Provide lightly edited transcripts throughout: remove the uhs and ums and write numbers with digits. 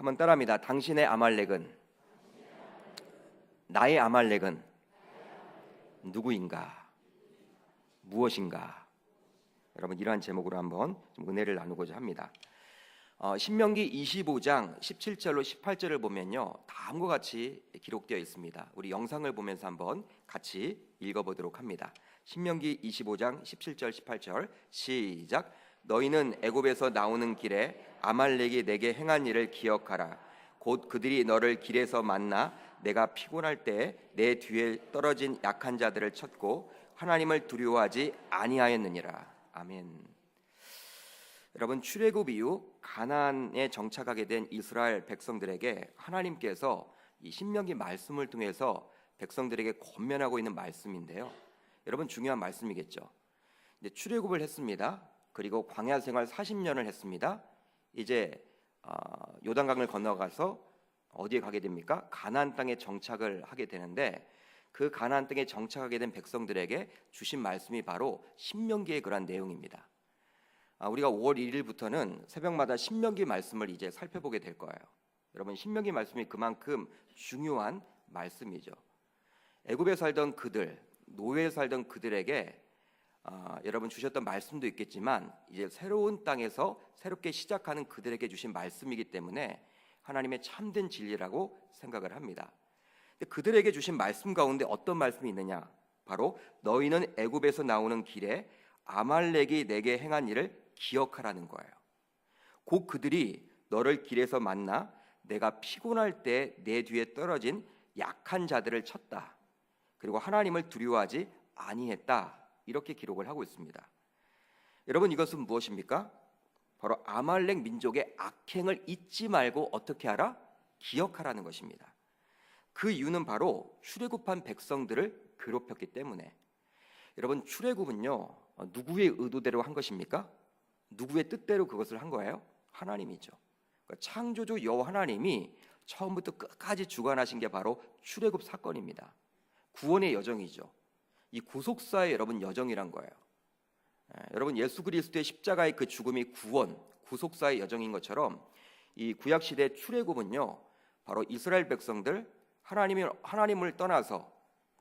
한번 따라합니다. 당신의 아말렉은, 나의 아말렉은 누구인가? 무엇인가? 여러분, 이러한 제목으로 한번 좀 은혜를 나누고자 합니다. 신명기 25장 17절로 18절을 보면요, 다음과 같이 기록되어 있습니다. 우리 영상을 보면서 한번 같이 읽어보도록 합니다. 신명기 25장 17절 18절 시작. 너희는 애굽에서 나오는 길에 아말렉이 내게 행한 일을 기억하라. 곧 그들이 너를 길에서 만나 내가 피곤할 때 내 뒤에 떨어진 약한 자들을 쳤고 하나님을 두려워하지 아니하였느니라. 아멘. 여러분, 출애굽 이후 가나안에 정착하게 된 이스라엘 백성들에게 하나님께서 이 신명기 말씀을 통해서 백성들에게 권면하고 있는 말씀인데요. 여러분, 중요한 말씀이겠죠. 이제 출애굽을 했습니다. 그리고 광야 생활 40년을 했습니다. 이제 요단강을 건너가서 어디에 가게 됩니까? 가나안 땅에 정착을 하게 되는데, 그 가나안 땅에 정착하게 된 백성들에게 주신 말씀이 바로 신명기의 그러한 내용입니다. 우리가 5월 1일부터는 새벽마다 신명기 말씀을 이제 살펴보게 될 거예요. 여러분, 신명기 말씀이 그만큼 중요한 말씀이죠. 애굽에 살던 그들, 노예에 살던 그들에게 여러분 주셨던 말씀도 있겠지만, 이제 새로운 땅에서 새롭게 시작하는 그들에게 주신 말씀이기 때문에 하나님의 참된 진리라고 생각을 합니다. 근데 그들에게 주신 말씀 가운데 어떤 말씀이 있느냐? 바로 너희는 애굽에서 나오는 길에 아말렉이 내게 행한 일을 기억하라는 거예요. 곧 그들이 너를 길에서 만나 내가 피곤할 때 내 뒤에 떨어진 약한 자들을 쳤다. 그리고 하나님을 두려워하지 아니했다. 이렇게 기록을 하고 있습니다. 여러분, 이것은 무엇입니까? 바로 아말렉 민족의 악행을 잊지 말고 어떻게 하라? 기억하라는 것입니다. 그 이유는 바로 출애굽한 백성들을 괴롭혔기 때문에. 여러분, 출애굽은요, 누구의 의도대로 한 것입니까? 누구의 뜻대로 그것을 한 거예요? 하나님이죠. 그러니까 창조주 여호와 하나님이 처음부터 끝까지 주관하신 게 바로 출애굽 사건입니다. 구원의 여정이죠. 이 구속사의 여러분 여정이란 거예요. 여러분, 예수 그리스도의 십자가의 그 죽음이 구원, 구속사의 여정인 것처럼 이 구약 시대 출애굽은요, 바로 이스라엘 백성들 하나님을 떠나서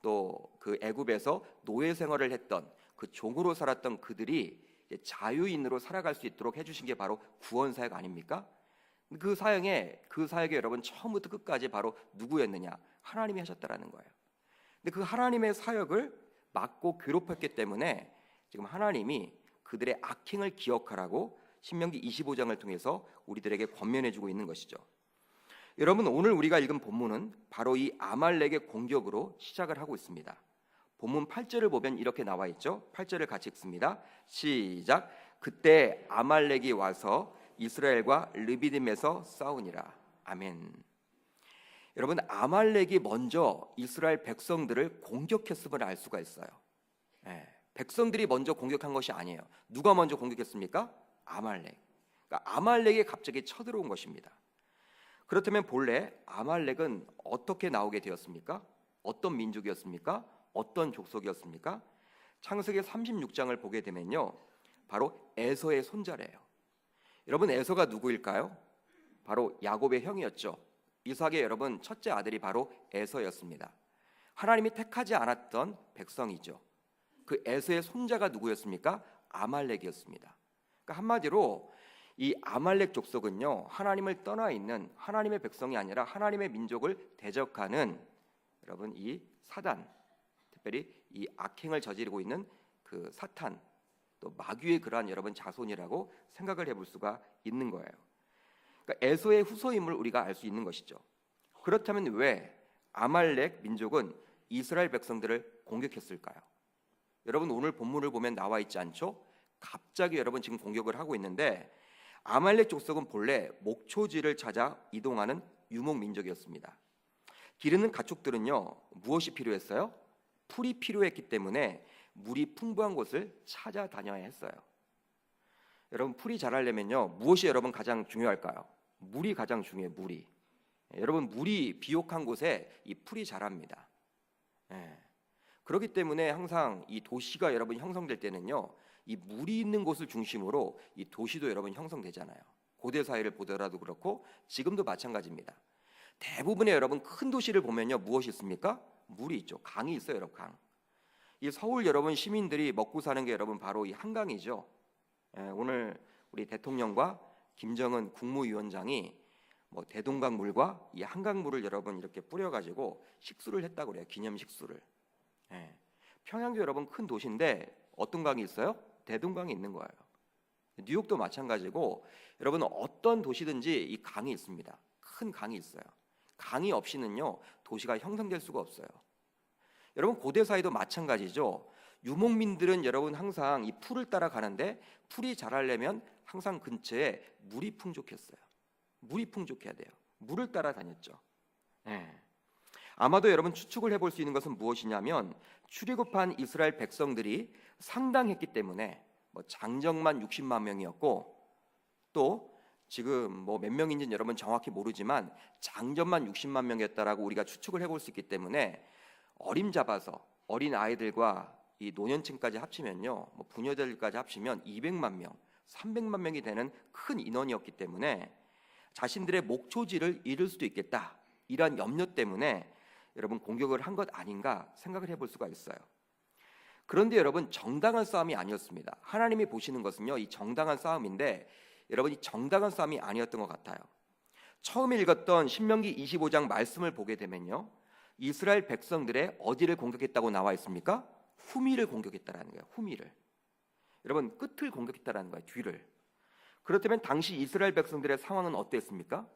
또 그 애굽에서 노예 생활을 했던 그 종으로 살았던 그들이 자유인으로 살아갈 수 있도록 해주신 게 바로 구원 사역 아닙니까? 그 사역에 여러분 처음부터 끝까지 바로 누구였느냐? 하나님이 하셨다라는 거예요. 근데 그 하나님의 사역을 막고 괴롭혔기 때문에 지금 하나님이 그들의 악행을 기억하라고 신명기 25장을 통해서 우리들에게 권면해주고 있는 것이죠. 여러분, 오늘 우리가 읽은 본문은 바로 이 아말렉의 공격으로 시작을 하고 있습니다. 본문 8절을 보면 이렇게 나와 있죠. 8절을 같이 읽습니다. 시작. 그때 아말렉이 와서 이스라엘과 르비딤에서 싸우니라. 아멘. 여러분, 아말렉이 먼저 이스라엘 백성들을 공격했음을 알 수가 있어요. 백성들이 먼저 공격한 것이 아니에요. 누가 먼저 공격했습니까? 아말렉. 그러니까 아말렉이 갑자기 쳐들어온 것입니다. 그렇다면 본래 아말렉은 어떻게 나오게 되었습니까? 어떤 민족이었습니까? 어떤 족속이었습니까? 창세기 36장을 보게 되면요, 바로 에서의 손자래요. 여러분, 에서가 누구일까요? 바로 야곱의 형이었죠. 이삭의 여러분 첫째 아들이 바로 에서였습니다. 하나님이 택하지 않았던 백성이죠. 그 에서의 손자가 누구였습니까? 아말렉이었습니다. 그러니까 한마디로 이 아말렉 족속은요, 하나님을 떠나 있는 하나님의 백성이 아니라 하나님의 민족을 대적하는 여러분 이 사단, 특별히 이 악행을 저지르고 있는 그 사탄, 또 마귀의 그러한 여러분 자손이라고 생각을 해볼 수가 있는 거예요. 그러니까 에서의 후손임을 우리가 알 수 있는 것이죠. 그렇다면 왜 아말렉 민족은 이스라엘 백성들을 공격했을까요? 여러분, 오늘 본문을 보면 나와 있지 않죠? 갑자기 여러분 지금 공격을 하고 있는데, 아말렉 족속은 본래 목초지를 찾아 이동하는 유목 민족이었습니다. 기르는 가축들은요, 무엇이 필요했어요? 풀이 필요했기 때문에 물이 풍부한 곳을 찾아다녀야 했어요. 여러분, 풀이 자라려면요, 무엇이 여러분 가장 중요할까요? 물이 가장 중요해요. 물이. 여러분, 물이 비옥한 곳에 이 풀이 자랍니다. 그렇기 때문에 항상 이 도시가 여러분 형성될 때는요, 이 물이 있는 곳을 중심으로 이 도시도 여러분 형성되잖아요. 고대 사회를 보더라도 그렇고 지금도 마찬가지입니다. 대부분의 여러분 큰 도시를 보면요, 무엇이 있습니까? 물이 있죠. 강이 있어요, 여러분. 강. 이 서울 여러분 시민들이 먹고 사는 게 여러분 바로 이 한강이죠. 오늘 우리 대통령과 김정은 국무위원장이 뭐 대동강 물과 이 한강 물을 여러분 이렇게 뿌려가지고 식수를 했다고 그래요. 기념 식수를. 평양도 여러분 큰 도시인데 어떤 강이 있어요? 대동강이 있는 거예요. 뉴욕도 마찬가지고 여러분 어떤 도시든지 이 강이 있습니다. 큰 강이 있어요. 강이 없이는요 도시가 형성될 수가 없어요. 여러분 고대 사회도 마찬가지죠. 유목민들은 여러분 항상 이 풀을 따라 가는데 풀이 자라려면 항상 근처에 물이 풍족했어요. 물이 풍족해야 돼요. 물을 따라 다녔죠. 아마도 여러분 추측을 해볼 수 있는 것은 무엇이냐면 출애굽한 이스라엘 백성들이 상당했기 때문에 뭐 장정만 60만 명이었고 또 지금 뭐 몇 명인지는 여러분 정확히 모르지만 장정만 60만 명이었다라고 우리가 추측을 해볼 수 있기 때문에 어림잡아서 어린 아이들과 이 노년층까지 합치면요, 뭐 부녀들까지 합치면 200만 명, 300만 명이 되는 큰 인원이었기 때문에 자신들의 목초지를 잃을 수도 있겠다. 이러한 염려 때문에 여러분 공격을 한 것 아닌가 생각을 해볼 수가 있어요. 그런데 여러분 정당한 싸움이 아니었습니다. 하나님이 보시는 것은요, 이 정당한 싸움인데 여러분 이 정당한 싸움이 아니었던 것 같아요. 처음 읽었던 신명기 25장 말씀을 보게 되면요, 이스라엘 백성들의 어디를 공격했다고 나와 있습니까? 후미를 공격했다라는 거예요. 후미를. 여러분 끝을 공격했다라는 거예요. 뒤를. 그렇다면 당시 이스라엘 백성들의 상황은 어땠습니까?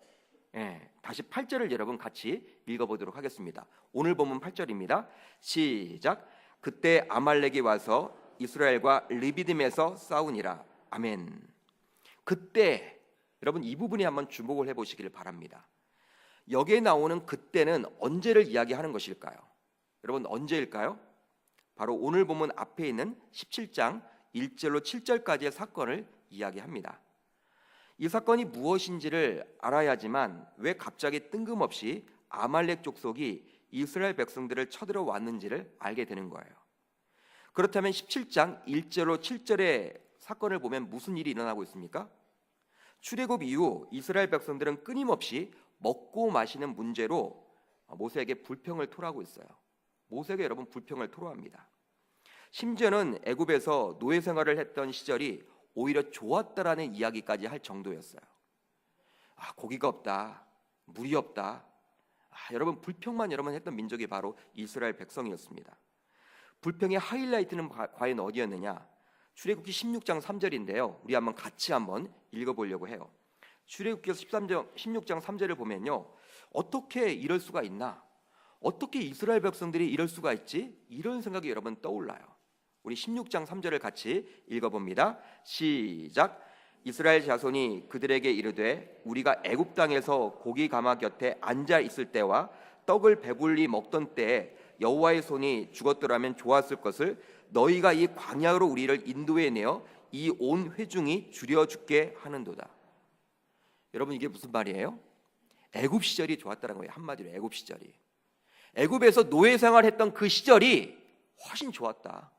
다시 8절을 여러분 같이 읽어보도록 하겠습니다. 오늘 본문 8절입니다. 시작. 그때 아말렉이 와서 이스라엘과 르비딤에서 싸우니라. 아멘. 그때 여러분 이 부분에 한번 주목을 해보시기를 바랍니다. 여기에 나오는 그때는 언제를 이야기하는 것일까요? 여러분 언제일까요? 바로 오늘 본문 앞에 있는 17장 1절로 7절까지의 사건을 이야기합니다. 이 사건이 무엇인지를 알아야지만 왜 갑자기 뜬금없이 아말렉 족속이 이스라엘 백성들을 쳐들어왔는지를 알게 되는 거예요. 그렇다면 17장 1절로 7절의 사건을 보면 무슨 일이 일어나고 있습니까? 출애굽 이후 이스라엘 백성들은 끊임없이 먹고 마시는 문제로 모세에게 불평을 토로하고 있어요. 모세에게 여러분 불평을 토로합니다. 심지어는 애굽에서 노예 생활을 했던 시절이 오히려 좋았다라는 이야기까지 할 정도였어요. 고기가 없다, 물이 없다. 여러분 불평만 여러분 했던 민족이 바로 이스라엘 백성이었습니다. 불평의 하이라이트는 과연 어디였느냐? 출애굽기 16장 3절인데요. 우리 같이 한번 읽어보려고 해요. 출애굽기서 16장 3절을 보면요, 어떻게 이럴 수가 있나? 어떻게 이스라엘 백성들이 이럴 수가 있지? 이런 생각이 여러분 떠올라요. 우리 16장 3절을 같이 읽어봅니다. 시작. 이스라엘 자손이 그들에게 이르되 우리가 애굽 땅에서 고기 가마 곁에 앉아 있을 때와 떡을 배불리 먹던 때에 여호와의 손이 죽었더라면 좋았을 것을 너희가 이 광야로 우리를 인도해 내어 이 온 회중이 줄여 죽게 하는도다. 여러분 이게 무슨 말이에요? 애굽 시절이 좋았다는 거예요. 한마디로 애굽 시절이. 애굽에서 노예 생활했던 그 시절이 훨씬 좋았다.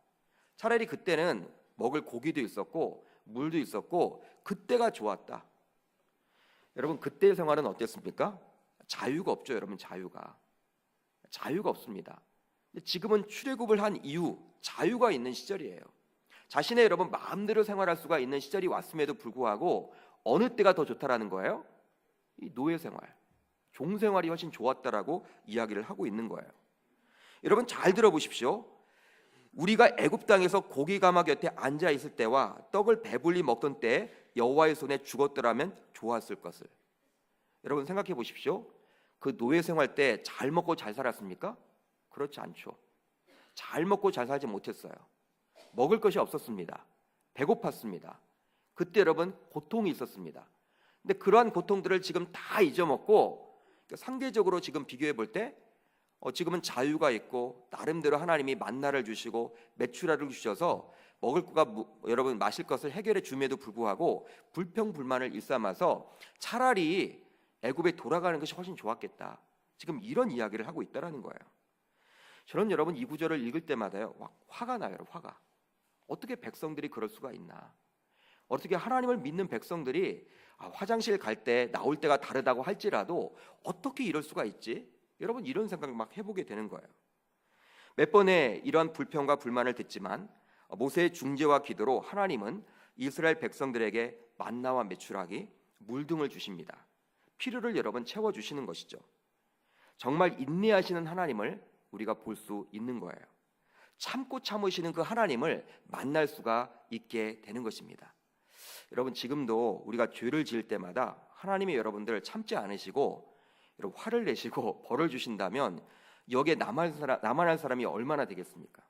차라리 그때는 먹을 고기도 있었고 물도 있었고 그때가 좋았다. 여러분 그때의 생활은 어땠습니까? 자유가 없죠. 여러분 자유가 없습니다. 지금은 출애굽을 한 이후 자유가 있는 시절이에요. 자신의 여러분 마음대로 생활할 수가 있는 시절이 왔음에도 불구하고 어느 때가 더 좋다라는 거예요? 이 노예 생활, 종 생활이 훨씬 좋았다라고 이야기를 하고 있는 거예요. 여러분 잘 들어보십시오. 우리가 애굽 땅에서 고기 가마 곁에 앉아 있을 때와 떡을 배불리 먹던 때에 여호와의 손에 죽었더라면 좋았을 것을. 여러분 생각해 보십시오. 그 노예 생활 때 잘 먹고 잘 살았습니까? 그렇지 않죠. 잘 먹고 잘 살지 못했어요. 먹을 것이 없었습니다. 배고팠습니다. 그때 여러분 고통이 있었습니다. 근데 그러한 고통들을 지금 다 잊어먹고 상대적으로 지금 비교해 볼 때 지금은 자유가 있고 나름대로 하나님이 만나를 주시고 메추라를 주셔서 먹을 거가 여러분 마실 것을 해결해 줌에도 불구하고 불평불만을 일삼아서 차라리 애굽에 돌아가는 것이 훨씬 좋았겠다. 지금 이런 이야기를 하고 있다라는 거예요. 저는 여러분 이 구절을 읽을 때마다요 화가 나요. 화가. 어떻게 백성들이 그럴 수가 있나? 어떻게 하나님을 믿는 백성들이 화장실 갈 때 나올 때가 다르다고 할지라도 어떻게 이럴 수가 있지? 여러분 이런 생각 막 해보게 되는 거예요. 몇 번의 이런 불평과 불만을 듣지만 모세의 중재와 기도로 하나님은 이스라엘 백성들에게 만나와 메추라기, 물 등을 주십니다. 필요를 여러분 채워주시는 것이죠. 정말 인내하시는 하나님을 우리가 볼 수 있는 거예요. 참고 참으시는 그 하나님을 만날 수가 있게 되는 것입니다. 여러분 지금도 우리가 죄를 지을 때마다 하나님이 여러분들 참지 않으시고 여러분 화를 내시고 벌을 주신다면 여기에 남아날 사람이 얼마나 되겠습니까?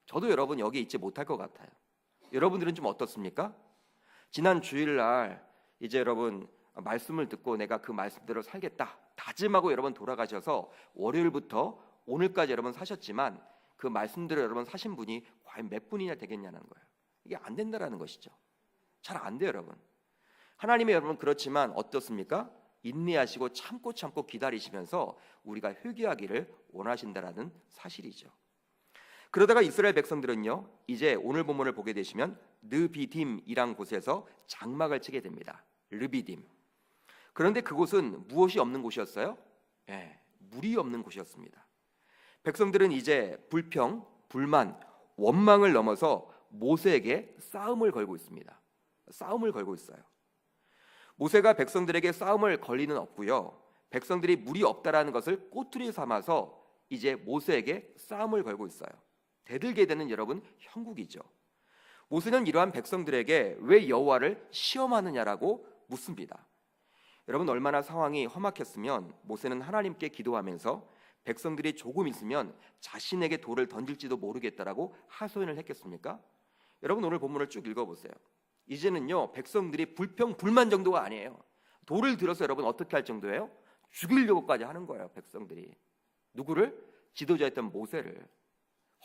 저도 여러분 여기 있지 못할 것 같아요. 여러분들은 좀 어떻습니까? 지난 주일날 이제 여러분 말씀을 듣고 내가 그 말씀대로 살겠다 다짐하고 여러분 돌아가셔서 월요일부터 오늘까지 여러분 사셨지만 그 말씀대로 여러분 사신 분이 과연 몇 분이나 되겠냐는 거예요. 이게 안 된다라는 것이죠. 잘 안 돼요 여러분. 하나님의 여러분 그렇지만 어떻습니까? 인내하시고 참고 기다리시면서 우리가 회개하기를 원하신다라는 사실이죠. 그러다가 이스라엘 백성들은요 이제 오늘 본문을 보게 되시면 르비딤이란 곳에서 장막을 치게 됩니다. 르비딤. 그런데 그곳은 무엇이 없는 곳이었어요? 물이 없는 곳이었습니다. 백성들은 이제 불평, 불만, 원망을 넘어서 모세에게 싸움을 걸고 있습니다. 싸움을 걸고 있어요. 모세가 백성들에게 싸움을 걸 리는 없고요. 백성들이 물이 없다라는 것을 꼬투리 삼아서 이제 모세에게 싸움을 걸고 있어요. 대들게 되는 여러분 형국이죠. 모세는 이러한 백성들에게 왜 여호와를 시험하느냐라고 묻습니다. 여러분 얼마나 상황이 험악했으면 모세는 하나님께 기도하면서 백성들이 조금 있으면 자신에게 돌을 던질지도 모르겠다라고 하소연을 했겠습니까? 여러분 오늘 본문을 쭉 읽어보세요. 이제는요 백성들이 불평 불만 정도가 아니에요. 돌을 들어서 여러분 어떻게 할 정도예요? 죽이려고까지 하는 거예요. 백성들이 누구를? 지도자였던 모세를.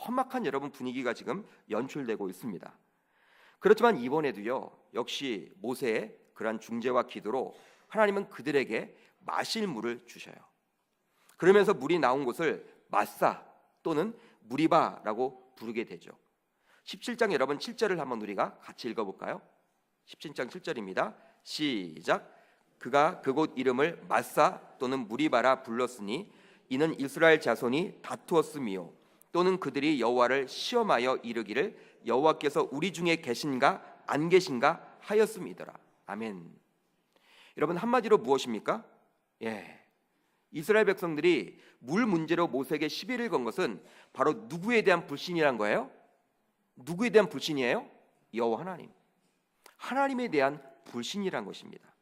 험악한 여러분 분위기가 지금 연출되고 있습니다. 그렇지만 이번에도요 역시 모세의 그러한 중재와 기도로 하나님은 그들에게 마실 물을 주셔요. 그러면서 물이 나온 곳을 마사 또는 무리바라고 부르게 되죠. 17장 여러분 7절을 한번 우리가 같이 읽어볼까요? 17장 7절입니다. 시작. 그가 그곳 이름을 마사 또는 무리바라 불렀으니 이는 이스라엘 자손이 다투었음이요 또는 그들이 여호와를 시험하여 이르기를 여호와께서 우리 중에 계신가 안 계신가 하였음이더라. 아멘. 여러분 한마디로 무엇입니까? 이스라엘 백성들이 물 문제로 모세에게 시비를 건 것은 바로 누구에 대한 불신이란 거예요? 누구에 대한 불신이에요? 여호와 하나님. 하나님에 대한 불신이란 것입니다.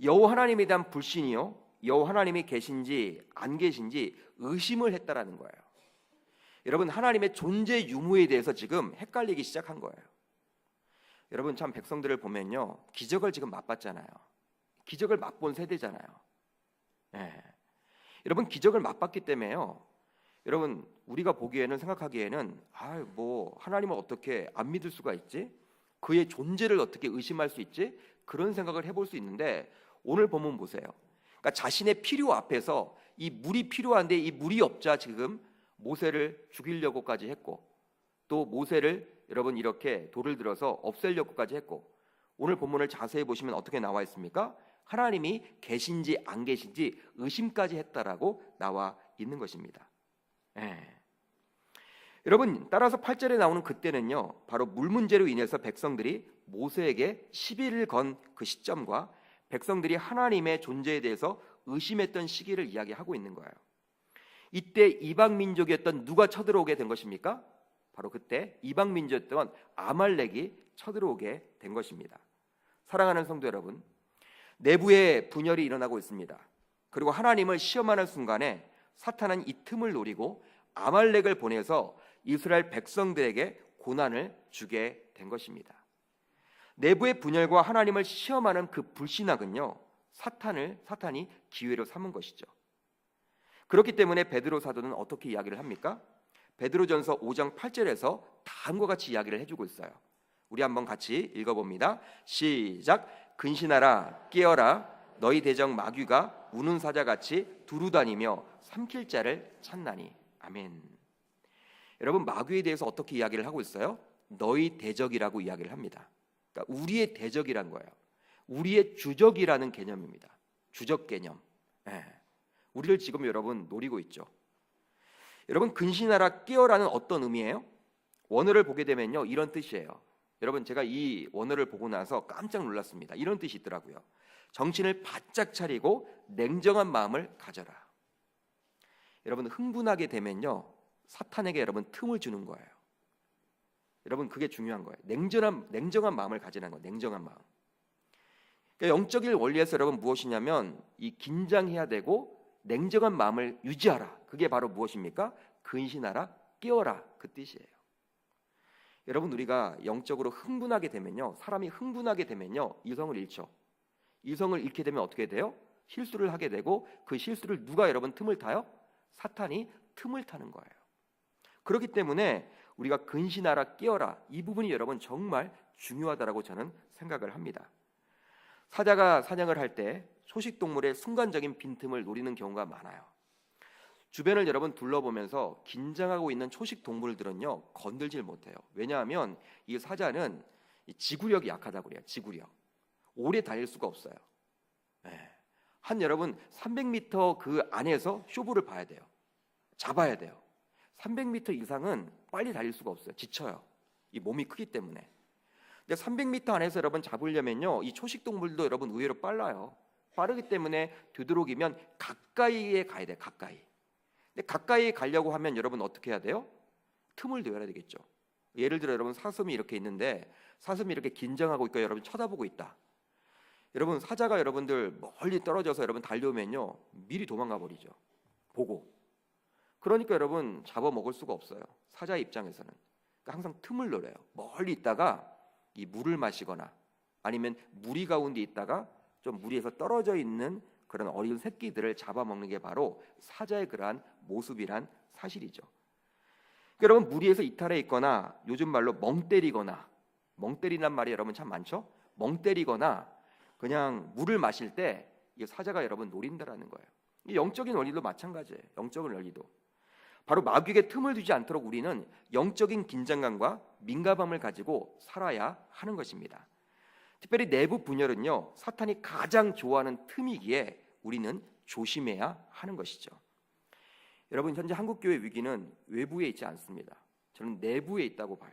여호와 하나님에 대한 불신이요 여호와 하나님이 계신지 안 계신지 의심을 했다라는 거예요. 여러분 하나님의 존재 유무에 대해서 지금 헷갈리기 시작한 거예요. 여러분 참 백성들을 보면요 기적을 지금 맛봤잖아요. 기적을 맛본 세대잖아요. 여러분 기적을 맛봤기 때문에요. 여러분 우리가 보기에는 생각하기에는 뭐 하나님을 어떻게 안 믿을 수가 있지? 그의 존재를 어떻게 의심할 수 있지? 그런 생각을 해볼 수 있는데 오늘 보면 보세요. 그러니까 자신의 필요 앞에서 이 물이 필요한데 이 물이 없자 지금 모세를 죽이려고까지 했고 또 모세를 여러분 이렇게 돌을 들어서 없애려고까지 했고 오늘 본문을 자세히 보시면 어떻게 나와 있습니까? 하나님이 계신지 안 계신지 의심까지 했다라고 나와 있는 것입니다. 여러분 따라서 8절에 나오는 그때는요 바로 물 문제로 인해서 백성들이 모세에게 시비를 건 그 시점과 백성들이 하나님의 존재에 대해서 의심했던 시기를 이야기하고 있는 거예요. 이때 이방 민족이었던 누가 쳐들어오게 된 것입니까? 바로 그때 이방 민족이었던 아말렉이 쳐들어오게 된 것입니다. 사랑하는 성도 여러분, 내부에 분열이 일어나고 있습니다. 그리고 하나님을 시험하는 순간에 사탄은 이 틈을 노리고 아말렉을 보내서 이스라엘 백성들에게 고난을 주게 된 것입니다. 내부의 분열과 하나님을 시험하는 그 불신앙은요 사탄이 기회로 삼은 것이죠. 그렇기 때문에 베드로 사도는 어떻게 이야기를 합니까? 베드로전서 5장 8절에서 다음과 같이 이야기를 해주고 있어요. 우리 한번 같이 읽어봅니다. 시작. 근신하라 깨어라 너희 대적 마귀가 우는 사자같이 두루다니며 삼킬 자를 찾나니. 아멘. 여러분 마귀에 대해서 어떻게 이야기를 하고 있어요? 너희 대적이라고 이야기를 합니다. 그러니까 우리의 대적이란 거예요. 우리의 주적이라는 개념입니다. 주적 개념. 예. 우리를 지금 여러분 노리고 있죠. 여러분 근신하라 깨어라는 어떤 의미예요? 원어를 보게 되면요 이런 뜻이에요. 여러분 제가 이 원어를 보고 나서 깜짝 놀랐습니다. 이런 뜻이 있더라고요. 정신을 바짝 차리고 냉정한 마음을 가져라. 여러분 흥분하게 되면요 사탄에게 여러분 틈을 주는 거예요. 여러분 그게 중요한 거예요. 냉정한 마음을 가지는 거예요. 냉정한 마음. 그러니까 영적인 원리에서 여러분 무엇이냐면 이 긴장해야 되고 냉정한 마음을 유지하라. 그게 바로 무엇입니까? 근신하라, 깨어라 그 뜻이에요. 여러분 우리가 영적으로 흥분하게 되면요 사람이 흥분하게 되면요 이성을 잃죠. 이성을 잃게 되면 어떻게 돼요? 실수를 하게 되고 그 실수를 누가 여러분 틈을 타요? 사탄이 틈을 타는 거예요. 그렇기 때문에 우리가 근신하라 깨어라 이 부분이 여러분 정말 중요하다라고 저는 생각을 합니다. 사자가 사냥을 할 때 초식동물의 순간적인 빈틈을 노리는 경우가 많아요. 주변을 여러분 둘러보면서 긴장하고 있는 초식동물들은요 건들질 못해요. 왜냐하면 이 사자는 지구력이 약하다고 그래요. 지구력. 오래 달릴 수가 없어요. 한 여러분 300m 그 안에서 쇼부를 봐야 돼요. 잡아야 돼요. 300m 이상은 빨리 달릴 수가 없어요. 지쳐요. 이 몸이 크기 때문에. 근데 300m 안에서 여러분 잡으려면요 이 초식동물도 여러분 의외로 빨라요. 빠르기 때문에 되도록이면 가까이에 가야 돼요. 가까이. 근데 가까이 가려고 하면 여러분 어떻게 해야 돼요? 틈을 넣어야 되겠죠. 예를 들어 여러분 사슴이 이렇게 있는데 사슴이 이렇게 긴장하고 있고 여러분 쳐다보고 있다. 여러분 사자가 여러분들 멀리 떨어져서 여러분 달려오면요 미리 도망가 버리죠. 보고. 그러니까 여러분 잡아먹을 수가 없어요. 사자의 입장에서는. 그러니까 항상 틈을 노려요. 멀리 있다가 이 물을 마시거나 아니면 무리 가운데 있다가 좀 무리에서 떨어져 있는 그런 어린 새끼들을 잡아먹는 게 바로 사자의 그러한 모습이란 사실이죠. 그러니까 여러분 무리에서 이탈해 있거나 요즘 말로 멍 때리거나 멍 때리란 말이 여러분 참 많죠. 멍 때리거나 그냥 물을 마실 때 이 사자가 여러분 노린다라는 거예요. 이 영적인 원리도 마찬가지예요. 영적인 원리도 바로 마귀에게 틈을 두지 않도록 우리는 영적인 긴장감과 민감함을 가지고 살아야 하는 것입니다. 특별히 내부 분열은요 사탄이 가장 좋아하는 틈이기에 우리는 조심해야 하는 것이죠. 여러분 현재 한국교회 위기는 외부에 있지 않습니다. 저는 내부에 있다고 봐요.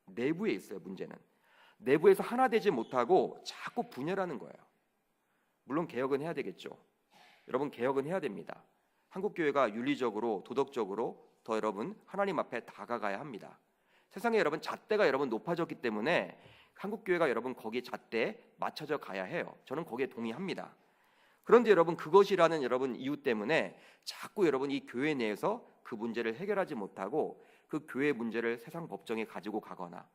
내부에 있어요. 문제는 내부에서 하나 되지 못하고 자꾸 분열하는 거예요. 물론 개혁은 해야 되겠죠. 여러분 개혁은 해야 됩니다. 한국교회가 윤리적으로 도덕적으로 더 여러분 하나님 앞에 다가가야 합니다. 세상에 여러분 잣대가 여러분 높아졌기 때문에 한국교회가 여러분 거기에 잣대에 맞춰져 가야 해요. 저는 거기에 동의합니다. 그런데 여러분 그것이라는 여러분 이유 때문에 자꾸 여러분 이 교회 내에서 그 문제를 해결하지 못하고 그 교회 문제를 세상 법정에 가지고 가거나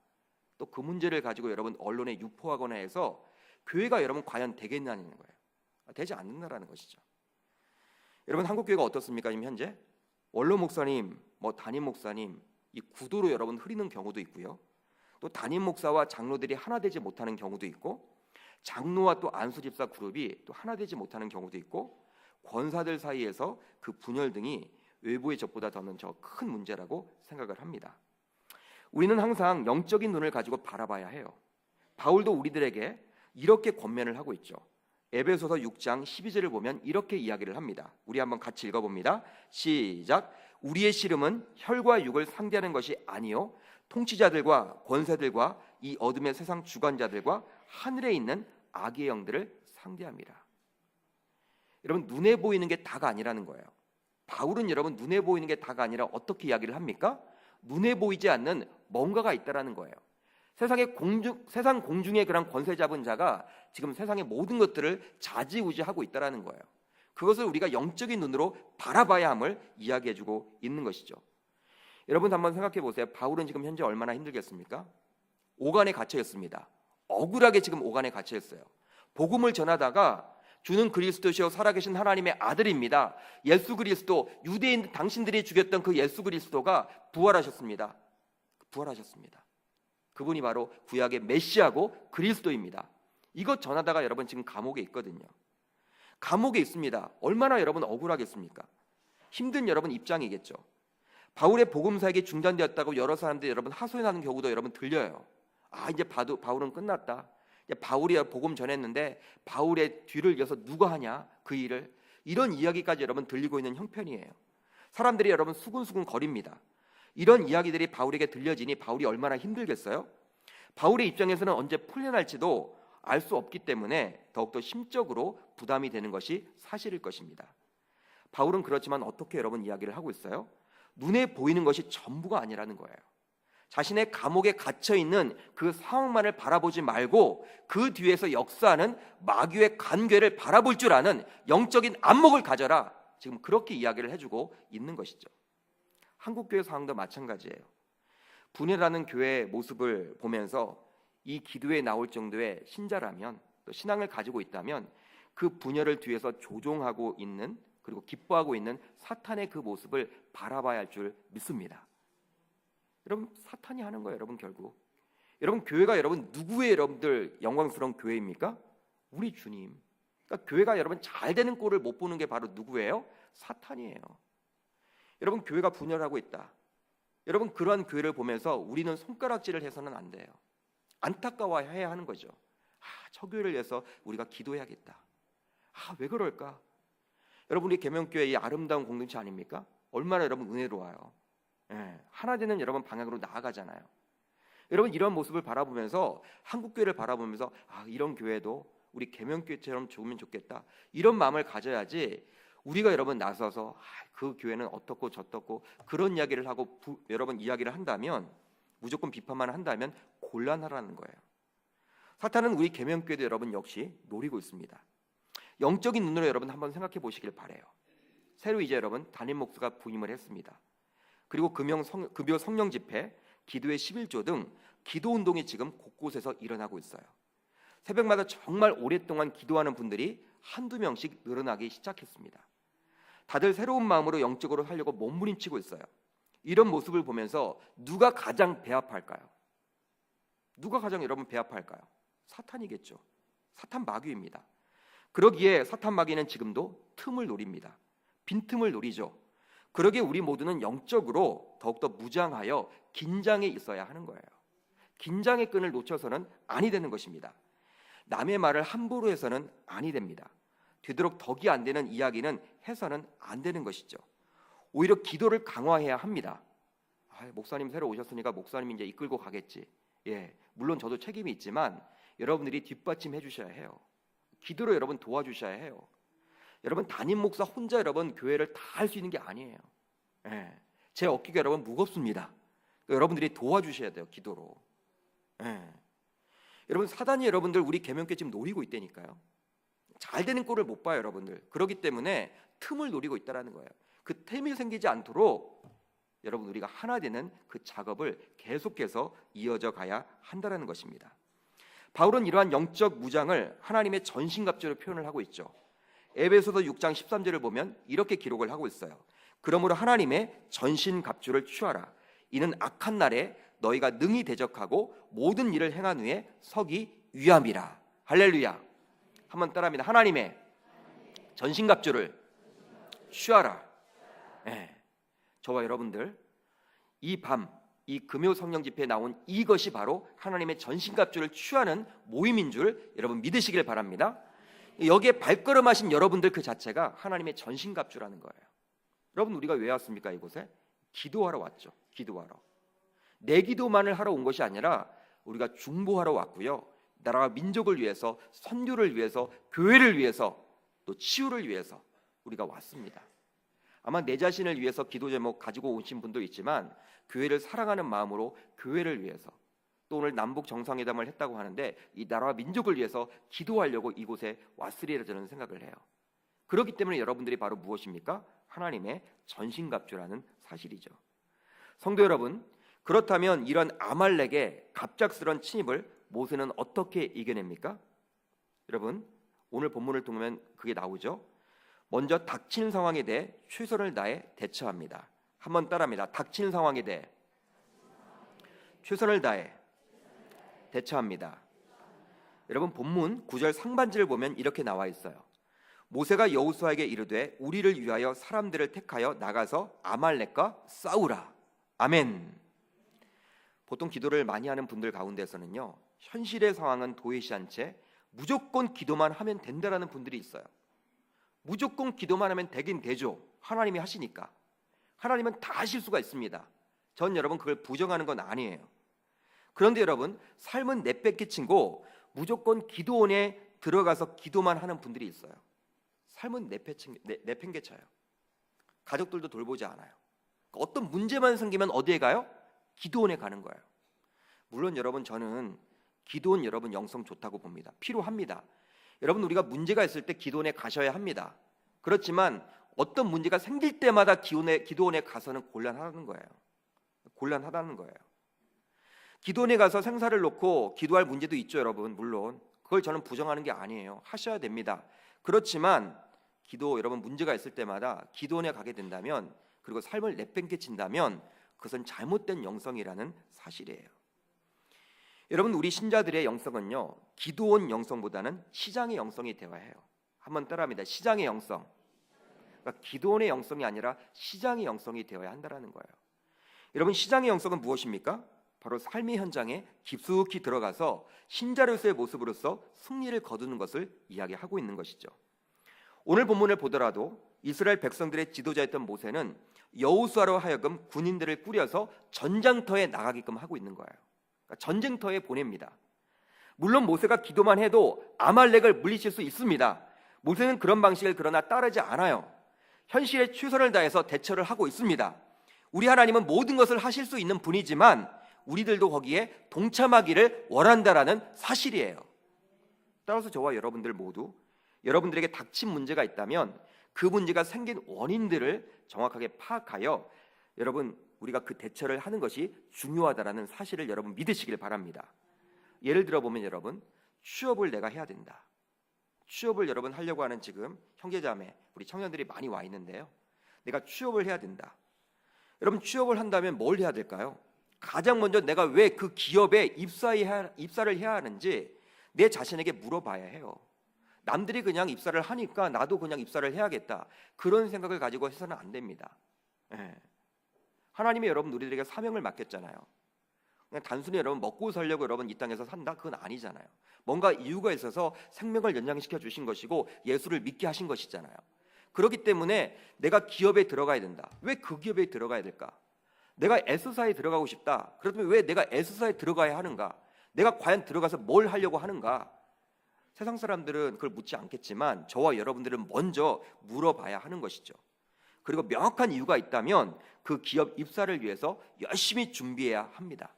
또 그 문제를 가지고 여러분 언론에 유포하거나 해서 교회가 여러분 과연 되겠냐는 거예요. 되지 않는다라는 것이죠. 여러분 한국교회가 어떻습니까? 지금 현재 원로 목사님, 담임 목사님 이 구도로 여러분 흐리는 경우도 있고요. 또 담임 목사와 장로들이 하나 되지 못하는 경우도 있고 장로와 또 안수 집사 그룹이 또 하나 되지 못하는 경우도 있고 권사들 사이에서 그 분열 등이 외부의 적보다 더는 저 큰 문제라고 생각을 합니다. 우리는 항상 영적인 눈을 가지고 바라봐야 해요. 바울도 우리들에게 이렇게 권면을 하고 있죠. 에베소서 6장 12절을 보면 이렇게 이야기를 합니다. 우리 한번 같이 읽어봅니다. 시작. 우리의 씨름은 혈과 육을 상대하는 것이 아니요 통치자들과 권세들과 이 어둠의 세상 주관자들과 하늘에 있는 악의 영들을 상대합니다. 여러분 눈에 보이는 게 다가 아니라는 거예요. 바울은 여러분 눈에 보이는 게 다가 아니라 어떻게 이야기를 합니까? 눈에 보이지 않는 뭔가가 있다라는 거예요. 세상 공중의 그런 권세 잡은 자가 지금 세상의 모든 것들을 좌지우지하고 있다라는 거예요. 그것을 우리가 영적인 눈으로 바라봐야 함을 이야기해주고 있는 것이죠. 여러분 한번 생각해 보세요. 바울은 지금 현재 얼마나 힘들겠습니까? 오간에 갇혀 있습니다. 억울하게 지금 오간에 갇혀 있어요. 복음을 전하다가 주는 그리스도시요 살아계신 하나님의 아들입니다. 예수 그리스도, 유대인 당신들이 죽였던 그 예수 그리스도가 부활하셨습니다. 그분이 바로 구약의 메시아고 그리스도입니다. 이것 전하다가 여러분 지금 감옥에 있거든요. 감옥에 있습니다. 얼마나 여러분 억울하겠습니까? 힘든 여러분 입장이겠죠. 바울의 복음사역이 중단되었다고 여러 사람들이 여러분 하소연하는 경우도 여러분 들려요. 이제 바울은 끝났다. 바울이 복음 전했는데 바울의 뒤를 이어서 누가 하냐 그 일을, 이런 이야기까지 여러분 들리고 있는 형편이에요. 사람들이 여러분 수군수군 거립니다. 이런 이야기들이 바울에게 들려지니 바울이 얼마나 힘들겠어요? 바울의 입장에서는 언제 풀려날지도 알 수 없기 때문에 더욱더 심적으로 부담이 되는 것이 사실일 것입니다. 바울은 그렇지만 어떻게 여러분 이야기를 하고 있어요? 눈에 보이는 것이 전부가 아니라는 거예요. 자신의 감옥에 갇혀 있는 그 상황만을 바라보지 말고 그 뒤에서 역사하는 마귀의 간궤를 바라볼 줄 아는 영적인 안목을 가져라, 지금 그렇게 이야기를 해주고 있는 것이죠. 한국교회 상황도 마찬가지예요. 분해라는 교회의 모습을 보면서 이 기도에 나올 정도의 신자라면, 또 신앙을 가지고 있다면 그 분열을 뒤에서 조종하고 있는, 그리고 기뻐하고 있는 사탄의 그 모습을 바라봐야 할 줄 믿습니다. 여러분, 사탄이 하는 거예요. 여러분, 결국 여러분, 교회가 여러분 누구의 여러분들 영광스러운 교회입니까? 우리 주님. 그러니까 교회가 여러분 잘 되는 꼴을 못 보는 게 바로 누구예요? 사탄이에요. 여러분, 교회가 분열하고 있다. 여러분, 그러한 교회를 보면서 우리는 손가락질을 해서는 안 돼요. 안타까워해야 하는 거죠. 저 교회를 위해서 우리가 기도해야겠다. 왜 그럴까? 여러분, 우리 계명교회 이 아름다운 공동체 아닙니까? 얼마나 여러분 은혜로워요. 하나 되는 여러분 방향으로 나아가잖아요. 여러분, 이런 모습을 바라보면서, 한국교회를 바라보면서 이런 교회도 우리 계명교회처럼 좋으면 좋겠다, 이런 마음을 가져야지, 우리가 여러분 나서서 그 교회는 어떻고 저떻고 그런 이야기를 하고 여러분 이야기를 한다면, 무조건 비판만 한다면 곤란하라는 거예요. 사탄은 우리 계명교회도 여러분 역시 노리고 있습니다. 영적인 눈으로 여러분 한번 생각해 보시길 바래요. 새로 이제 여러분 담임 목사가 부임을 했습니다. 그리고 금요 성령 집회, 기도의 11조 등 기도 운동이 지금 곳곳에서 일어나고 있어요. 새벽마다 정말 오랫동안 기도하는 분들이 한두 명씩 늘어나기 시작했습니다. 다들 새로운 마음으로 영적으로 살려고 몸부림치고 있어요. 이런 모습을 보면서 누가 가장 배아파할까요? 누가 가장 여러분 배아파할까요? 사탄이겠죠. 사탄 마귀입니다. 그러기에 사탄 마귀는 지금도 틈을 노립니다. 빈틈을 노리죠. 그러기에 우리 모두는 영적으로 더욱더 무장하여 긴장에 있어야 하는 거예요. 긴장의 끈을 놓쳐서는 아니 되는 것입니다. 남의 말을 함부로 해서는 아니 됩니다. 되도록 덕이 안 되는 이야기는 해서는 안 되는 것이죠. 오히려 기도를 강화해야 합니다. 목사님 새로 오셨으니까 목사님이 이제 이끌고 가겠지. 물론 저도 책임이 있지만 여러분들이 뒷받침해 주셔야 해요. 기도로 여러분 도와주셔야 해요. 여러분, 담임 목사 혼자 여러분 교회를 다 할 수 있는 게 아니에요. 제 어깨가 여러분 무겁습니다. 여러분들이 도와주셔야 돼요, 기도로. 여러분, 사단이 여러분들 우리 계명교회 지금 노리고 있다니까요. 잘 되는 꼴을 못 봐요, 여러분들. 그렇기 때문에 틈을 노리고 있다라는 거예요. 그 틈이 생기지 않도록 여러분 우리가 하나 되는 그 작업을 계속해서 이어져 가야 한다라는 것입니다. 바울은 이러한 영적 무장을 하나님의 전신갑주로 표현을 하고 있죠. 에베소서 6장 13절을 보면 이렇게 기록을 하고 있어요. 그러므로 하나님의 전신갑주를 취하라. 이는 악한 날에 너희가 능히 대적하고 모든 일을 행한 후에 서기 위함이라. 할렐루야. 한번 따라합니다. 하나님의 전신갑주를 취하라. 저와 여러분들 이 밤, 이 금요 성령 집회에 나온 이것이 바로 하나님의 전신갑주를 취하는 모임인 줄 여러분 믿으시길 바랍니다. 여기에 발걸음하신 여러분들 그 자체가 하나님의 전신갑주라는 거예요. 여러분, 우리가 왜 왔습니까? 이곳에 기도하러 왔죠. 기도하러. 내 기도만을 하러 온 것이 아니라 우리가 중보하러 왔고요, 나라와 민족을 위해서, 선교를 위해서, 교회를 위해서, 또 치유를 위해서 우리가 왔습니다. 아마 내 자신을 위해서 기도 제목 가지고 오신 분도 있지만 교회를 사랑하는 마음으로 교회를 위해서, 또 오늘 남북 정상회담을 했다고 하는데 이 나라와 민족을 위해서 기도하려고 이곳에 왔으리라 저는 생각을 해요. 그렇기 때문에 여러분들이 바로 무엇입니까? 하나님의 전신갑주라는 사실이죠. 성도 여러분, 그렇다면 이런 아말렉의 갑작스런 침입을 모세는 어떻게 이겨냅니까? 여러분, 오늘 본문을 통하면 그게 나오죠. 먼저 닥친 상황에 대해 최선을 다해 대처합니다. 한번 따라합니다. 닥친 상황에 대해 최선을 다해 대처합니다. 여러분, 본문 9절 상반절을 보면 이렇게 나와 있어요. 모세가 여호수아에게 이르되 우리를 위하여 사람들을 택하여 나가서 아말렉과 싸우라. 아멘. 보통 기도를 많이 하는 분들 가운데서는요, 현실의 상황은 도외시 않채 무조건 기도만 하면 된다라는 분들이 있어요. 무조건 기도만 하면 되긴 되죠. 하나님이 하시니까. 하나님은 다 하실 수가 있습니다. 전 여러분 그걸 부정하는 건 아니에요. 그런데 여러분, 삶은 내뺏기친고 무조건 기도원에 들어가서 기도만 하는 분들이 있어요. 삶은 내팽개쳐요. 가족들도 돌보지 않아요. 어떤 문제만 생기면 어디에 가요? 기도원에 가는 거예요. 물론 여러분, 저는 기도원 여러분 영성 좋다고 봅니다. 필요합니다. 여러분, 우리가 문제가 있을 때 기도원에 가셔야 합니다. 그렇지만 어떤 문제가 생길 때마다 기도원에 가서는 곤란하다는 거예요. 곤란하다는 거예요. 기도원에 가서 생사를 놓고 기도할 문제도 있죠, 여러분. 물론 그걸 저는 부정하는 게 아니에요. 하셔야 됩니다. 그렇지만 기도 여러분 문제가 있을 때마다 기도원에 가게 된다면, 그리고 삶을 내팽개친다면 그것은 잘못된 영성이라는 사실이에요. 여러분, 우리 신자들의 영성은요, 기도원 영성보다는 시장의 영성이 되어야 해요. 한번 따라합니다. 시장의 영성. 그러니까 기도원의 영성이 아니라 시장의 영성이 되어야 한다는 거예요. 여러분, 시장의 영성은 무엇입니까? 바로 삶의 현장에 깊숙이 들어가서 신자로서의 모습으로서 승리를 거두는 것을 이야기하고 있는 것이죠. 오늘 본문을 보더라도 이스라엘 백성들의 지도자였던 모세는 여호수아로 하여금 군인들을 꾸려서 전장터에 나가게끔 하고 있는 거예요. 그러니까 전쟁터에 보냅니다. 물론 모세가 기도만 해도 아말렉을 물리칠 수 있습니다. 모세는 그런 방식을 그러나 따르지 않아요. 현실에 최선을 다해서 대처를 하고 있습니다. 우리 하나님은 모든 것을 하실 수 있는 분이지만 우리들도 거기에 동참하기를 원한다라는 사실이에요. 따라서 저와 여러분들 모두 여러분들에게 닥친 문제가 있다면 그 문제가 생긴 원인들을 정확하게 파악하여 여러분 우리가 그 대처를 하는 것이 중요하다라는 사실을 여러분 믿으시길 바랍니다. 예를 들어 보면 여러분, 취업을 내가 해야 된다. 취업을 여러분 하려고 하는 지금 형제자매 우리 청년들이 많이 와 있는데요, 내가 취업을 해야 된다. 여러분, 취업을 한다면 뭘 해야 될까요? 가장 먼저 내가 왜 그 기업에 입사를 해야 하는지 내 자신에게 물어봐야 해요. 남들이 그냥 입사를 하니까 나도 그냥 입사를 해야겠다, 그런 생각을 가지고 해서는 안 됩니다. 하나님이 여러분 우리들에게 사명을 맡겼잖아요. 그냥 단순히 여러분 먹고 살려고 여러분 이 땅에서 산다, 그건 아니잖아요. 뭔가 이유가 있어서 생명을 연장시켜 주신 것이고 예수를 믿게 하신 것이잖아요. 그렇기 때문에 내가 기업에 들어가야 된다. 왜 그 기업에 들어가야 될까? 내가 S사에 들어가고 싶다. 그렇다면 왜 내가 S사에 들어가야 하는가? 내가 과연 들어가서 뭘 하려고 하는가? 세상 사람들은 그걸 묻지 않겠지만 저와 여러분들은 먼저 물어봐야 하는 것이죠. 그리고 명확한 이유가 있다면 그 기업 입사를 위해서 열심히 준비해야 합니다.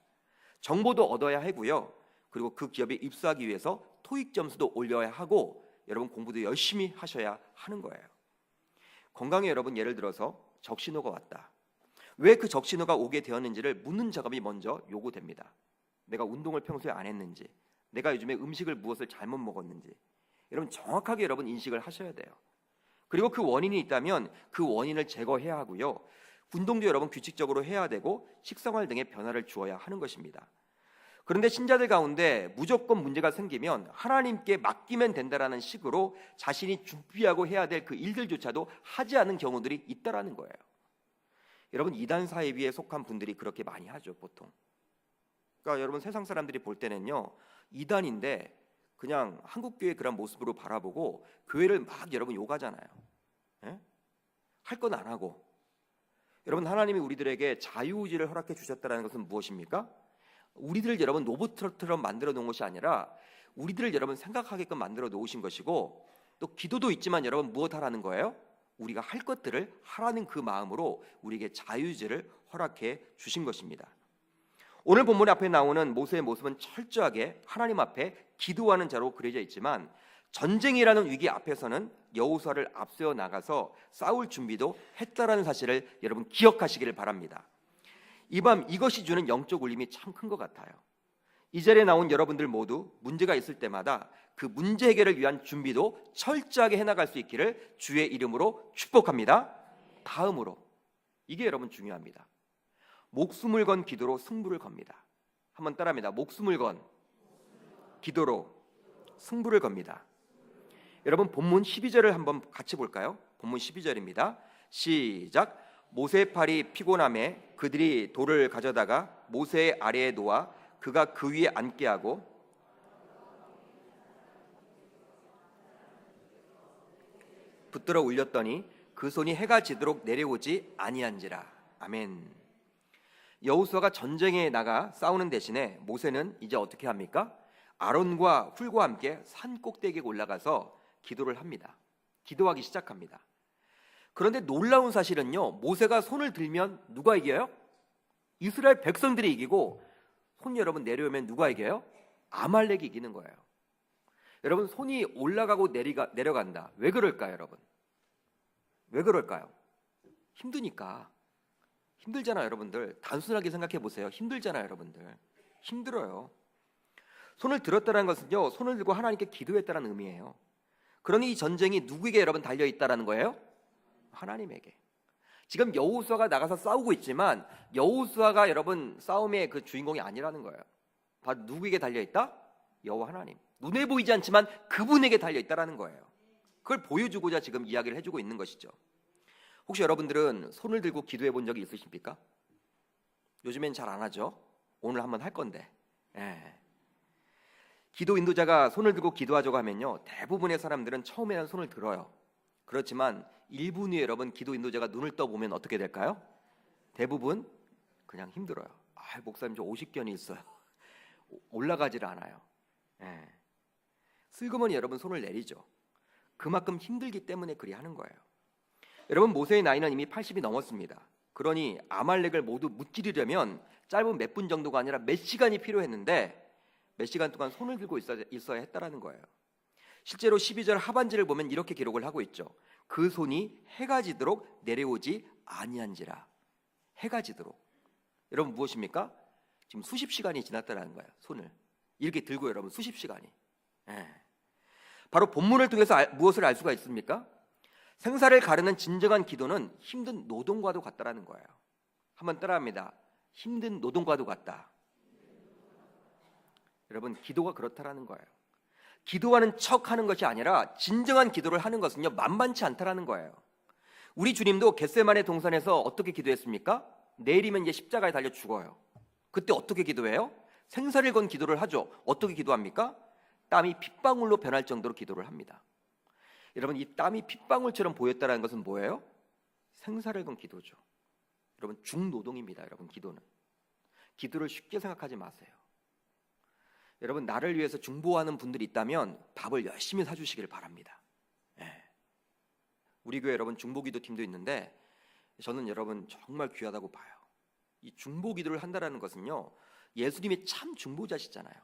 정보도 얻어야 하고요. 그리고 그 기업에 입사하기 위해서 토익 점수도 올려야 하고 여러분 공부도 열심히 하셔야 하는 거예요. 건강에 여러분 예를 들어서 적신호가 왔다. 왜 그 적신호가 오게 되었는지를 묻는 작업이 먼저 요구됩니다. 내가 운동을 평소에 안 했는지, 내가 요즘에 음식을 무엇을 잘못 먹었는지 여러분 정확하게 여러분 인식을 하셔야 돼요. 그리고 그 원인이 있다면 그 원인을 제거해야 하고요. 운동도 여러분 규칙적으로 해야 되고 식생활 등의 변화를 주어야 하는 것입니다. 그런데 신자들 가운데 무조건 문제가 생기면 하나님께 맡기면 된다라는 식으로 자신이 준비하고 해야 될 그 일들조차도 하지 않은 경우들이 있다라는 거예요. 여러분 이단 사이비에 속한 분들이 그렇게 많이 하죠, 보통. 그러니까 여러분 세상 사람들이 볼 때는요, 이단인데 그냥 한국교회 그런 모습으로 바라보고 교회를 막 여러분 욕하잖아요. 할 건 안 하고. 여러분 하나님이 우리들에게 자유의지를 허락해 주셨다는 것은 무엇입니까? 우리들을 여러분 로봇처럼 만들어 놓은 것이 아니라 우리들을 여러분 생각하게끔 만들어 놓으신 것이고, 또 기도도 있지만 여러분 무엇 하라는 거예요? 우리가 할 것들을 하라는 그 마음으로 우리에게 자유의지를 허락해 주신 것입니다. 오늘 본문 앞에 나오는 모세의 모습은 철저하게 하나님 앞에 기도하는 자로 그려져 있지만 전쟁이라는 위기 앞에서는 여호수아를 앞세워 나가서 싸울 준비도 했다라는 사실을 여러분 기억하시기를 바랍니다. 이 밤 이것이 주는 영적 울림이 참 큰 것 같아요. 이 자리에 나온 여러분들 모두 문제가 있을 때마다 그 문제 해결을 위한 준비도 철저하게 해나갈 수 있기를 주의 이름으로 축복합니다. 다음으로, 이게 여러분 중요합니다. 목숨을 건 기도로 승부를 겁니다. 한번 따라합니다. 목숨을 건 기도로 승부를 겁니다. 여러분 본문 12절을 한번 같이 볼까요? 본문 12절입니다. 시작. 모세의 팔이 피곤함에 그들이 돌을 가져다가 모세의 아래에 놓아 그가 그 위에 앉게 하고 붙들어 올렸더니 그 손이 해가 지도록 내려오지 아니한지라. 아멘. 여호수아가 전쟁에 나가 싸우는 대신에 모세는 이제 어떻게 합니까? 아론과 훌과 함께 산 꼭대기에 올라가서 기도를 합니다. 기도하기 시작합니다. 그런데 놀라운 사실은요, 모세가 손을 들면 누가 이겨요? 이스라엘 백성들이 이기고, 손 여러분 내려오면 누가 이겨요? 아말렉이 이기는 거예요. 여러분, 손이 올라가고 내려간다. 왜 그럴까요, 여러분? 왜 그럴까요? 힘드니까. 힘들잖아요, 여러분들. 단순하게 생각해 보세요. 힘들잖아요, 여러분들. 힘들어요. 손을 들었다는 것은요, 손을 들고 하나님께 기도했다는 의미예요. 그러니 이 전쟁이 누구에게 여러분 달려 있다라는 거예요? 하나님에게. 지금 여호수아가 나가서 싸우고 있지만 여호수아가 여러분 싸움의 그 주인공이 아니라는 거예요. 다 누구에게 달려 있다? 여호와 하나님. 눈에 보이지 않지만 그분에게 달려 있다라는 거예요. 그걸 보여주고자 지금 이야기를 해주고 있는 것이죠. 혹시 여러분들은 손을 들고 기도해 본 적이 있으십니까? 요즘엔 잘 안 하죠. 오늘 한번 할 건데. 기도 인도자가 손을 들고 기도하자고 하면요, 대부분의 사람들은 처음에는 손을 들어요. 그렇지만 1분 후에 여러분 기도 인도자가 눈을 떠보면 어떻게 될까요? 대부분 그냥 힘들어요. 목사님 저 50견이 있어요. 올라가지를 않아요. 슬그머니 여러분 손을 내리죠. 그만큼 힘들기 때문에 그리 하는 거예요. 여러분, 모세의 나이는 이미 80이 넘었습니다. 그러니 아말렉을 모두 무찌르려면 짧은 몇 분 정도가 아니라 몇 시간이 필요했는데 몇 시간 동안 손을 들고 있어야 했다라는 거예요. 실제로 12절 하반절을 보면 이렇게 기록을 하고 있죠. 그 손이 해가 지도록 내려오지 아니한지라. 해가 지도록. 여러분 무엇입니까? 지금 수십 시간이 지났다는 거예요. 손을 이렇게 들고 여러분 수십 시간이. 바로 본문을 통해서 무엇을 알 수가 있습니까? 생사를 가르는 진정한 기도는 힘든 노동과도 같다라는 거예요. 한번 따라합니다. 힘든 노동과도 같다. 여러분, 기도가 그렇다라는 거예요. 기도하는 척하는 것이 아니라 진정한 기도를 하는 것은요, 만만치 않다라는 거예요. 우리 주님도 겟세마네 동산에서 어떻게 기도했습니까? 내일이면 이제 십자가에 달려 죽어요. 그때 어떻게 기도해요? 생사를 건 기도를 하죠. 어떻게 기도합니까? 땀이 핏방울로 변할 정도로 기도를 합니다. 여러분, 이 땀이 핏방울처럼 보였다는 것은 뭐예요? 생사를 건 기도죠. 여러분, 중노동입니다. 여러분, 기도는. 기도를 쉽게 생각하지 마세요. 여러분, 나를 위해서 중보하는 분들이 있다면 밥을 열심히 사주시길 바랍니다. 우리 교회 여러분 중보기도 팀도 있는데 저는 여러분 정말 귀하다고 봐요. 이 중보기도를 한다는 것은요, 예수님이 참 중보자시잖아요.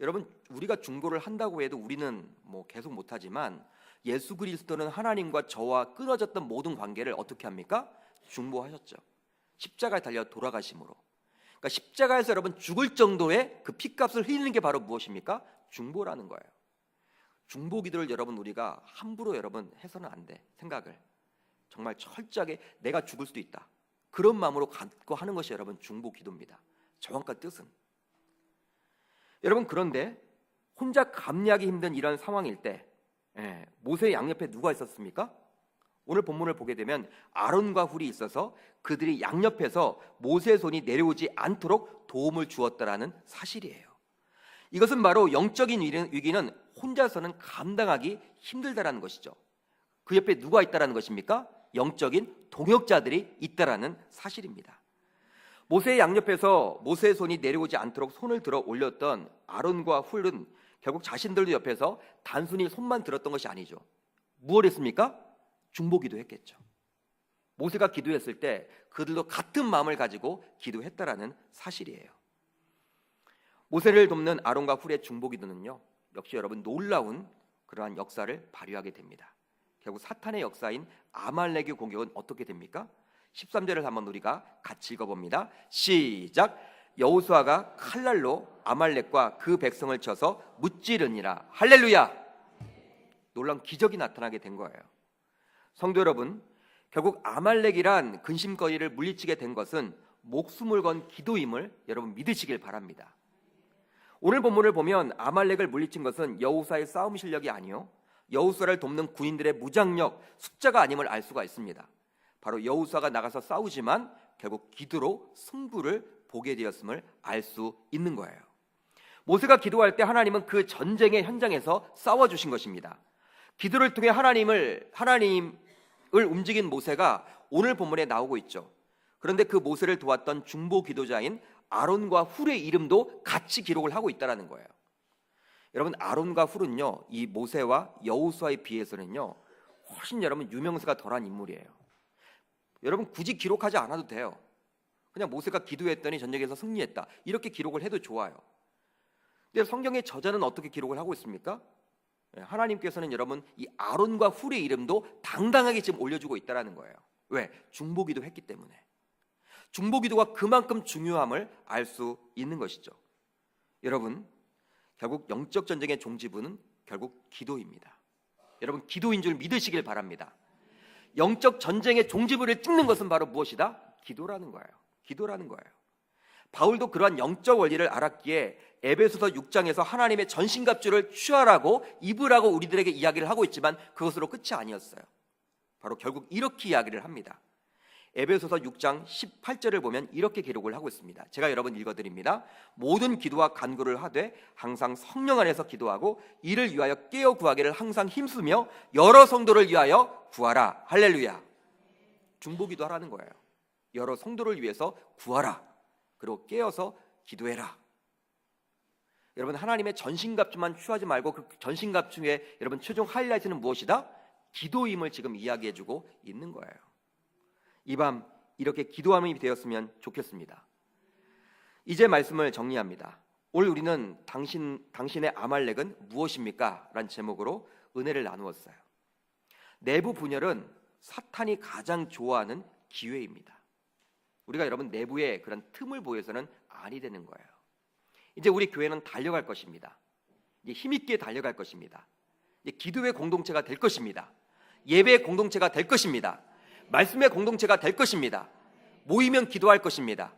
여러분, 우리가 중보를 한다고 해도 우리는 뭐 계속 못하지만 예수 그리스도는 하나님과 저와 끊어졌던 모든 관계를 어떻게 합니까? 중보하셨죠. 십자가에 달려 돌아가심으로. 그러니까 십자가에서 여러분 죽을 정도의 그 핏값을 흘리는 게 바로 무엇입니까? 중보라는 거예요. 중보 기도를 여러분 우리가 함부로 여러분 해서는 안 돼. 생각을 정말 철저하게 내가 죽을 수도 있다, 그런 마음으로 갖고 하는 것이 여러분 중보 기도입니다. 정확한 뜻은. 여러분, 그런데 혼자 감내하기 힘든 이런 상황일 때 모세의 양옆에 누가 있었습니까? 오늘 본문을 보게 되면 아론과 훌이 있어서 그들이 양옆에서 모세의 손이 내려오지 않도록 도움을 주었다라는 사실이에요. 이것은 바로 영적인 위기는 혼자서는 감당하기 힘들다라는 것이죠. 그 옆에 누가 있다라는 것입니까? 영적인 동역자들이 있다라는 사실입니다. 모세의 양옆에서 모세의 손이 내려오지 않도록 손을 들어 올렸던 아론과 훌은 결국 자신들도 옆에서 단순히 손만 들었던 것이 아니죠. 무엇을 했습니까? 중보기도 했겠죠. 모세가 기도했을 때 그들도 같은 마음을 가지고 기도했다라는 사실이에요. 모세를 돕는 아론과 훌의 중보기도는요, 역시 여러분 놀라운 그러한 역사를 발휘하게 됩니다. 결국 사탄의 역사인 아말렉의 공격은 어떻게 됩니까? 13절을 한번 우리가 같이 읽어봅니다. 시작. 여호수아가 칼날로 아말렉과 그 백성을 쳐서 무찌르니라. 할렐루야. 놀라운 기적이 나타나게 된 거예요. 성도 여러분, 결국 아말렉이란 근심거리를 물리치게 된 것은 목숨을 건 기도임을 여러분 믿으시길 바랍니다. 오늘 본문을 보면 아말렉을 물리친 것은 여호수아의 싸움 실력이 아니요, 여호수아를 돕는 군인들의 무장력, 숫자가 아님을 알 수가 있습니다. 바로 여호수아가 나가서 싸우지만 결국 기도로 승부를 보게 되었음을 알 수 있는 거예요. 모세가 기도할 때 하나님은 그 전쟁의 현장에서 싸워주신 것입니다. 기도를 통해 하나님을 움직인 모세가 오늘 본문에 나오고 있죠. 그런데 그 모세를 도왔던 중보 기도자인 아론과 훌의 이름도 같이 기록을 하고 있다는 거예요. 여러분, 아론과 훌은요, 이 모세와 여호수아에 비해서는요 훨씬 여러분 유명세가 덜한 인물이에요. 여러분 굳이 기록하지 않아도 돼요. 그냥 모세가 기도했더니 전쟁에서 승리했다, 이렇게 기록을 해도 좋아요. 근데 성경의 저자는 어떻게 기록을 하고 있습니까? 하나님께서는 여러분 이 아론과 훌의 이름도 당당하게 지금 올려주고 있다는 거예요. 왜? 중보기도 했기 때문에. 중보기도가 그만큼 중요함을 알 수 있는 것이죠. 여러분, 결국 영적 전쟁의 종지부는 결국 기도입니다. 여러분, 기도인 줄 믿으시길 바랍니다. 영적 전쟁의 종지부를 찍는 것은 바로 무엇이다? 기도라는 거예요. 기도라는 거예요. 바울도 그러한 영적 원리를 알았기에 에베소서 6장에서 하나님의 전신갑주를 취하라고 입으라고 우리들에게 이야기를 하고 있지만 그것으로 끝이 아니었어요. 바로 결국 이렇게 이야기를 합니다. 에베소서 6장 18절을 보면 이렇게 기록을 하고 있습니다. 제가 여러분 읽어드립니다. 모든 기도와 간구를 하되 항상 성령 안에서 기도하고 이를 위하여 깨어 구하기를 항상 힘쓰며 여러 성도를 위하여 구하라. 할렐루야. 중보기도 하라는 거예요. 여러 성도를 위해서 구하라. 그리고 깨어서 기도해라. 여러분, 하나님의 전신갑주만 취하지 말고 그 전신갑주의 여러분 최종 하이라이트는 무엇이다? 기도임을 지금 이야기해주고 있는 거예요. 이 밤 이렇게 기도함이 되었으면 좋겠습니다. 이제 말씀을 정리합니다. 오늘 우리는 당신의 아말렉은 무엇입니까? 라는 제목으로 은혜를 나누었어요. 내부 분열은 사탄이 가장 좋아하는 기회입니다. 우리가 여러분 내부에 그런 틈을 보여서는 아니 되는 거예요. 이제 우리 교회는 달려갈 것입니다. 이제 힘있게 달려갈 것입니다. 이제 기도의 공동체가 될 것입니다. 예배의 공동체가 될 것입니다. 말씀의 공동체가 될 것입니다. 모이면 기도할 것입니다.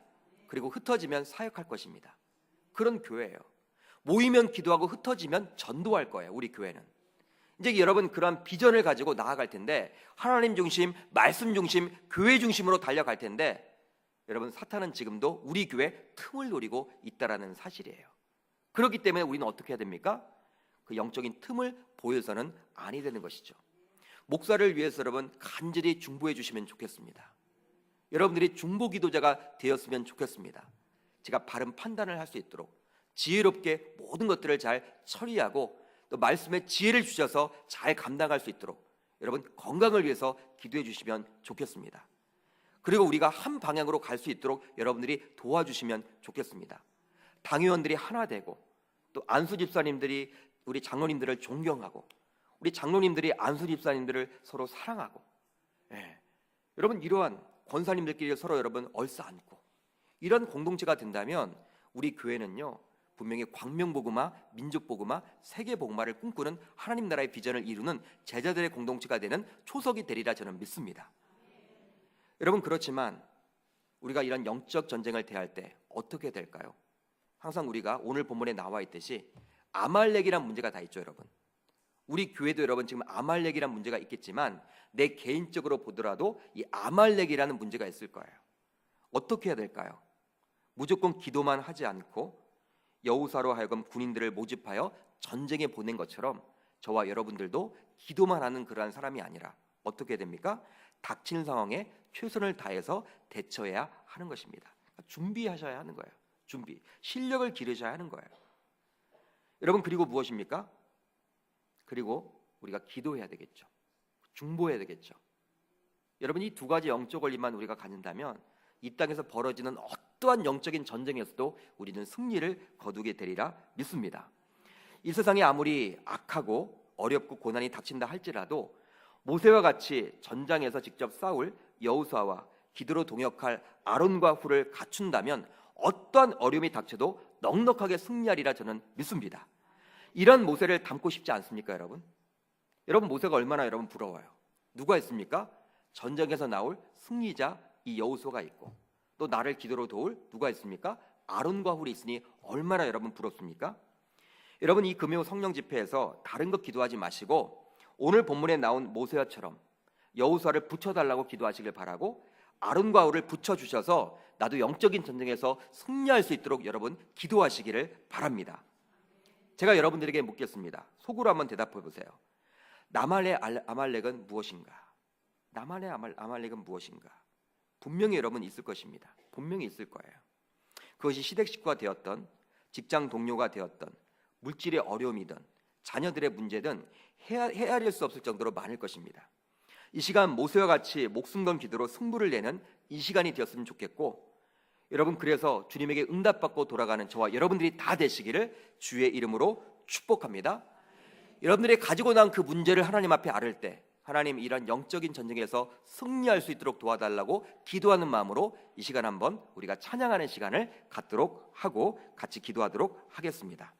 그리고 흩어지면 사역할 것입니다. 그런 교회예요. 모이면 기도하고 흩어지면 전도할 거예요. 우리 교회는 이제 여러분 그런 비전을 가지고 나아갈 텐데, 하나님 중심, 말씀 중심, 교회 중심으로 달려갈 텐데, 여러분 사탄은 지금도 우리 교회 틈을 노리고 있다라는 사실이에요. 그렇기 때문에 우리는 어떻게 해야 됩니까? 그 영적인 틈을 보여서는 아니 되는 것이죠. 목사를 위해서 여러분 간절히 중보해 주시면 좋겠습니다. 여러분들이 중보 기도자가 되었으면 좋겠습니다. 제가 바른 판단을 할 수 있도록 지혜롭게 모든 것들을 잘 처리하고 또 말씀에 지혜를 주셔서 잘 감당할 수 있도록 여러분 건강을 위해서 기도해 주시면 좋겠습니다. 그리고 우리가 한 방향으로 갈 수 있도록 여러분들이 도와주시면 좋겠습니다. 당회원들이 하나 되고 또 안수 집사님들이 우리 장로님들을 존경하고 우리 장로님들이 안수 집사님들을 서로 사랑하고, 여러분 이러한 권사님들끼리 서로 여러분 얼싸안고 이런 공동체가 된다면 우리 교회는요 분명히 광명복음화, 민족복음화, 세계복음화를 꿈꾸는 하나님 나라의 비전을 이루는 제자들의 공동체가 되는 초석이 되리라 저는 믿습니다. 여러분 그렇지만 우리가 이런 영적 전쟁을 대할 때 어떻게 될까요? 항상 우리가 오늘 본문에 나와 있듯이 아말렉이란 문제가 다 있죠. 여러분 우리 교회도 여러분 지금 아말렉이란 문제가 있겠지만 내 개인적으로 보더라도 이 아말렉이라는 문제가 있을 거예요. 어떻게 해야 될까요? 무조건 기도만 하지 않고 여호수아로 하여금 군인들을 모집하여 전쟁에 보낸 것처럼 저와 여러분들도 기도만 하는 그러한 사람이 아니라 어떻게 해야 됩니까? 닥치는 상황에 최선을 다해서 대처해야 하는 것입니다. 준비하셔야 하는 거예요. 준비, 실력을 기르셔야 하는 거예요. 여러분 그리고 무엇입니까? 그리고 우리가 기도해야 되겠죠. 중보해야 되겠죠. 여러분 이 두 가지 영적 원리만 우리가 갖는다면 이 땅에서 벌어지는 어떠한 영적인 전쟁에서도 우리는 승리를 거두게 되리라 믿습니다. 이 세상이 아무리 악하고 어렵고 고난이 닥친다 할지라도 모세와 같이 전장에서 직접 싸울 여호수아와 기도로 동역할 아론과 훌을 갖춘다면 어떠한 어려움이 닥쳐도 넉넉하게 승리하리라 저는 믿습니다. 이런 모세를 닮고 싶지 않습니까, 여러분? 여러분 모세가 얼마나 여러분 부러워요. 누가 있습니까? 전쟁에서 나올 승리자 이 여호수아가 있고 또 나를 기도로 도울 누가 있습니까? 아론과 훌이 있으니 얼마나 여러분 부럽습니까? 여러분 이 금요 성령 집회에서 다른 것 기도하지 마시고 오늘 본문에 나온 모세와처럼 여호수아를 붙여달라고 기도하시길 바라고 아론과 훌을 붙여주셔서 나도 영적인 전쟁에서 승리할 수 있도록 여러분 기도하시기를 바랍니다. 제가 여러분들에게 묻겠습니다. 속으로 한번 대답해 보세요. 나만의 아말렉은 무엇인가? 나만의 아말렉은 무엇인가? 분명히 여러분 있을 것입니다. 분명히 있을 거예요. 그것이 시댁 식구가 되었던, 직장 동료가 되었던, 물질의 어려움이든 자녀들의 문제든 헤아릴 수 없을 정도로 많을 것입니다. 이 시간 모세와 같이 목숨 건 기도로 승부를 내는 이 시간이 되었으면 좋겠고, 여러분 그래서 주님에게 응답받고 돌아가는 저와 여러분들이 다 되시기를 주의 이름으로 축복합니다. 여러분들이 가지고 난 그 문제를 하나님 앞에 아를 때 하나님 이런 영적인 전쟁에서 승리할 수 있도록 도와달라고 기도하는 마음으로 이 시간 한번 우리가 찬양하는 시간을 갖도록 하고 같이 기도하도록 하겠습니다.